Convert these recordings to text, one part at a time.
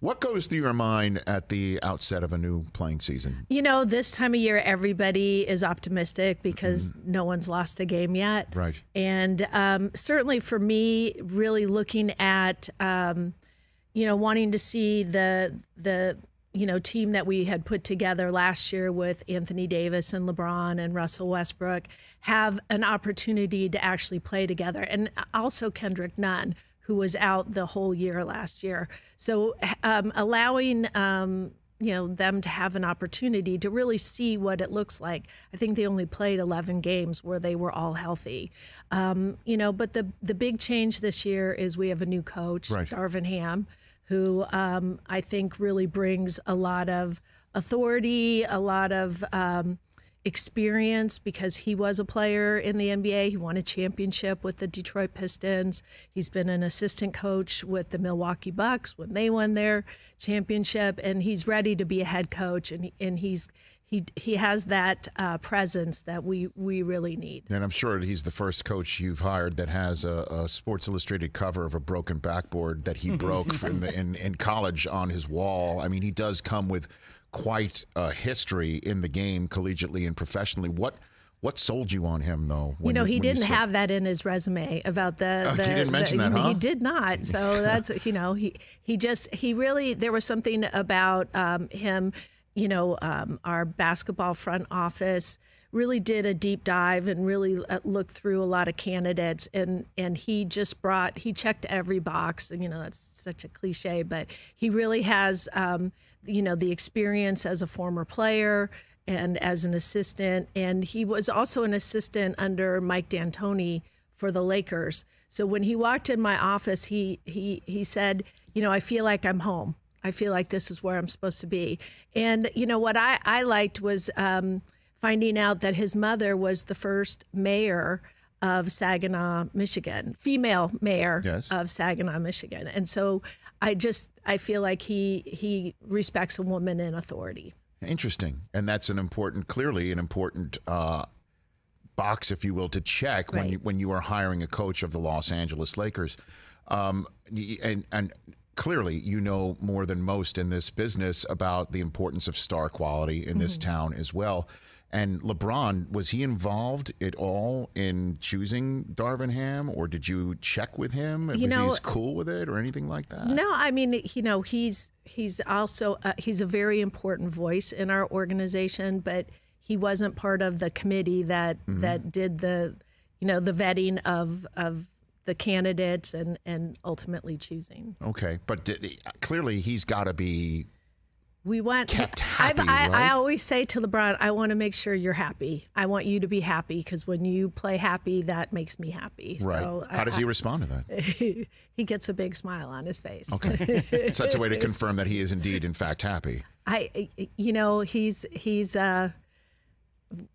What goes through your mind at the outset of a new playing season? You know, this time of year, everybody is optimistic because no one's lost a game yet. Right. And certainly for me, really looking at, wanting to see the team that we had put together last year with Anthony Davis and LeBron and Russell Westbrook have an opportunity to actually play together. And also Kendrick Nunn, who was out the whole year last year. So allowing them to have an opportunity to really see what it looks like. I think they only played 11 games where they were all healthy. But the big change this year is we have a new coach, right. Darvin Ham, who I think really brings a lot of authority, a lot of experience, because he was a player in the NBA. He won a championship with the Detroit Pistons. He's been an assistant coach with the Milwaukee Bucks when they won their championship, and he's ready to be a head coach, and he has that presence that we really need. And I'm sure he's the first coach you've hired that has a Sports Illustrated cover of a broken backboard that he broke in college on his wall. I mean, he does come with quite a history in the game, collegiately and professionally. What sold you on him, though? He didn't have that in his resume about the he didn't mention that, huh? He did not. So that's, he really, there was something about him, our basketball front office really did a deep dive and really looked through a lot of candidates, and he checked every box. And that's such a cliche, but he really has the experience as a former player and as an assistant, and he was also an assistant under Mike D'Antoni for the Lakers. So when he walked in my office, he said, I feel like I'm home. I feel like this is where I'm supposed to be. And what I liked was finding out that his mother was the first mayor of Saginaw, Michigan, female mayor of Saginaw, Michigan. And so I feel like he respects a woman in authority. Interesting. And that's clearly an important box, if you will, to check when you are hiring a coach of the Los Angeles Lakers. And clearly, you know more than most in this business about the importance of star quality in this town as well. And LeBron, was he involved at all in choosing Darvin Ham, or did you check with him if he's cool with it or anything like that? No, I mean, he's also he's a very important voice in our organization, but he wasn't part of the committee that did the vetting of the candidates and ultimately choosing. Okay, but clearly he's got to be. Kept happy, I always say to LeBron, I want to make sure you're happy. I want you to be happy, because when you play happy, that makes me happy. Right. So how does he respond to that? He gets a big smile on his face. Okay. So that's a way to confirm that he is indeed, in fact, happy.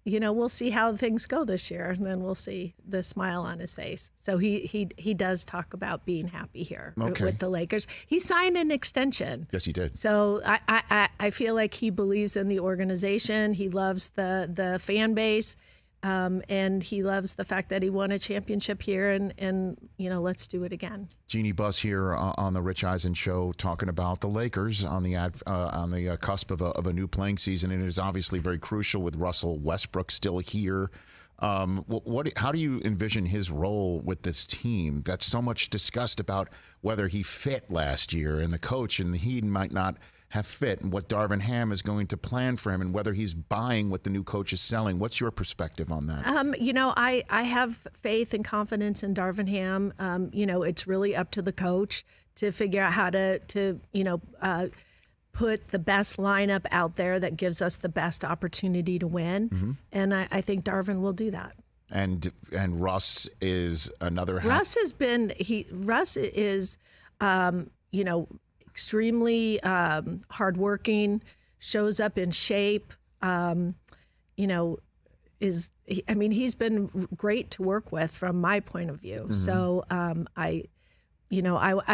We'll see how things go this year, and then we'll see the smile on his face. So he does talk about being happy here with the Lakers. He signed an extension. Yes, he did. So I feel like he believes in the organization. He loves the fan base, and he loves the fact that he won a championship here, and let's do it again. Jeanie Buss here on the Rich Eisen Show, talking about the Lakers on the cusp of a new playing season, and it is obviously very crucial with Russell Westbrook still here. How do you envision his role with this team? That's so much discussed about whether he fit last year, and the coach and he might not have fit, and what Darvin Ham is going to plan for him, and whether he's buying what the new coach is selling. What's your perspective on that? I have faith and confidence in Darvin Ham. It's really up to the coach to figure out how to put the best lineup out there that gives us the best opportunity to win. And I think Darvin will do that. And Russ is another. Russ is extremely hardworking, shows up in shape, he's been great to work with from my point of view. So I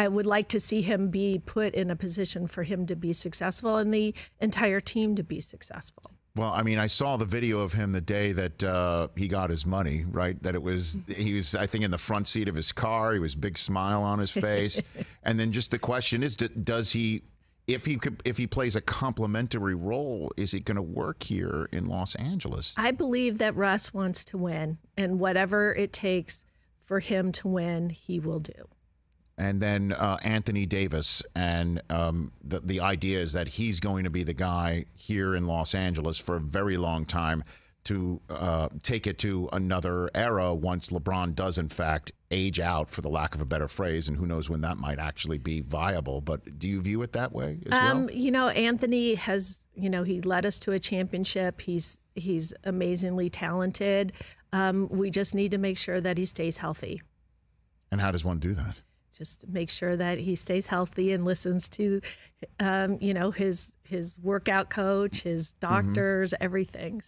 would like to see him be put in a position for him to be successful and the entire team to be successful. Well, I mean, I saw the video of him the day that he got his money, right? That he was, I think, in the front seat of his car. He was big smile on his face. And then just the question is, does he if he plays a complementary role, is he going to work here in Los Angeles? I believe that Russ wants to win, and whatever it takes for him to win, he will do. And then Anthony Davis, and the idea is that he's going to be the guy here in Los Angeles for a very long time to take it to another era once LeBron does, in fact, age out, for the lack of a better phrase, and who knows when that might actually be viable. But do you view it that way as well? You know, Anthony has, he led us to a championship. He's amazingly talented. We just need to make sure that he stays healthy. And how does one do that? Just make sure that he stays healthy and listens to, his workout coach, his doctors, everything.